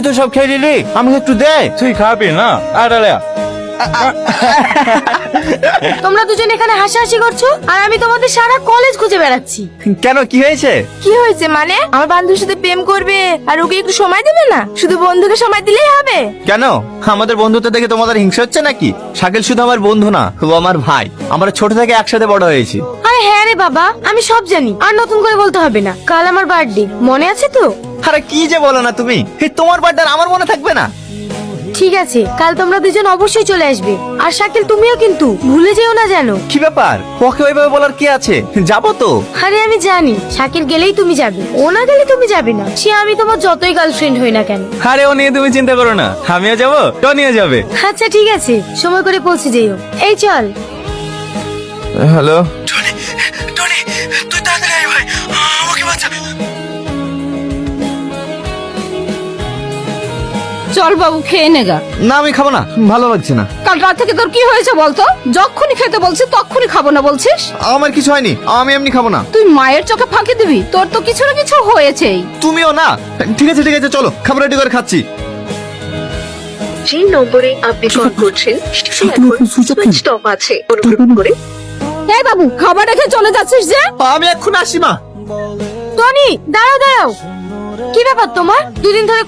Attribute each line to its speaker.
Speaker 1: তো সব খেয়ে নিলি, আমাকে একটু দে।
Speaker 2: তুই খাবি না? আরে
Speaker 3: তোমরা দুজন এখানে হাসাহাসি করছো আর আমি তোমাদের সারা কলেজ খুঁজে বেড়াচ্ছি।
Speaker 1: কেন, কি হয়েছে?
Speaker 3: কি হয়েছে মানে? আমার বান্ধবীর সাথে প্রেম করবে আর ওকে একটু সময় দেবে না? শুধু বন্ধুকে সময় দিলেই হবে?
Speaker 1: কেন, আমাদের বন্ধুত্ব দেখে তোমাদের হিংসা হচ্ছে নাকি? শাকিল শুধু আমার বন্ধু না, ও আমার ভাই। আমরা ছোট থেকে একসাথে বড় হয়েছি।
Speaker 3: আরে হ্যাঁ রে বাবা, আমি সব জানি, আর নতুন করে বলতে হবে না। কাল আমার বার্থডে, মনে আছে তো?
Speaker 1: আরে কি যে বলো না তুমি, তোমার বার্থডে আমার মনে থাকবে না?
Speaker 3: ঠিক আছে, কাল তোমরা দুজন অবশ্যই চলে আসবে। আর শাকিল তুমিও কিন্তু ভুলে যেও না যেন।
Speaker 1: কি ব্যাপার, ওকে ওইভাবে বলার কি আছে? যাবো তো।
Speaker 3: আরে আমি জানি শাকিল গেলেই তুমি যাবে, ও না গেলে তুমি যাবে না। সে আমি তোমার যতই গার্লফ্রেন্ড হই না কেন।
Speaker 1: আরে ও নিয়ে তুমি চিন্তা করো না, আমিও যাবো, তো নিয়ে যাবে।
Speaker 3: আচ্ছা ঠিক আছে, সময় করে পৌঁছে যেও। এই চল।
Speaker 1: হ্যালো।
Speaker 4: চল বাবু, খেয়ে নেগা।
Speaker 1: না আমি খাবো না, ভালো লাগছে না।
Speaker 4: কাল রাত থেকে তোর কি হয়েছে বলতো? যখনই খেতে বলছিস তখনই খাবো না বলছিস।
Speaker 1: আমার কিছু হয়নি, আমি এমনি খাবো না।
Speaker 4: তুই মায়ের চোখে ফাঁকি দিবি? তোর তো কিছু না কিছু হয়েছেই।
Speaker 1: তুমিও না। ঠিক আছে ঠিক আছে, চলো খাবার রেডি করে খাচ্ছি।
Speaker 5: যে নম্বরে আপনি কল করছেন সেটি এখন সুইচ অফ আছে। অনুগ্রহ করে
Speaker 4: এই বাবু, খাবার রেখে চলে যাচ্ছিস যে?
Speaker 1: আমি এখন আসি মা।
Speaker 3: টনি দাঁড়াও দাঁড়াও, কি ব্যাপার তোমার? দুদিন ধরে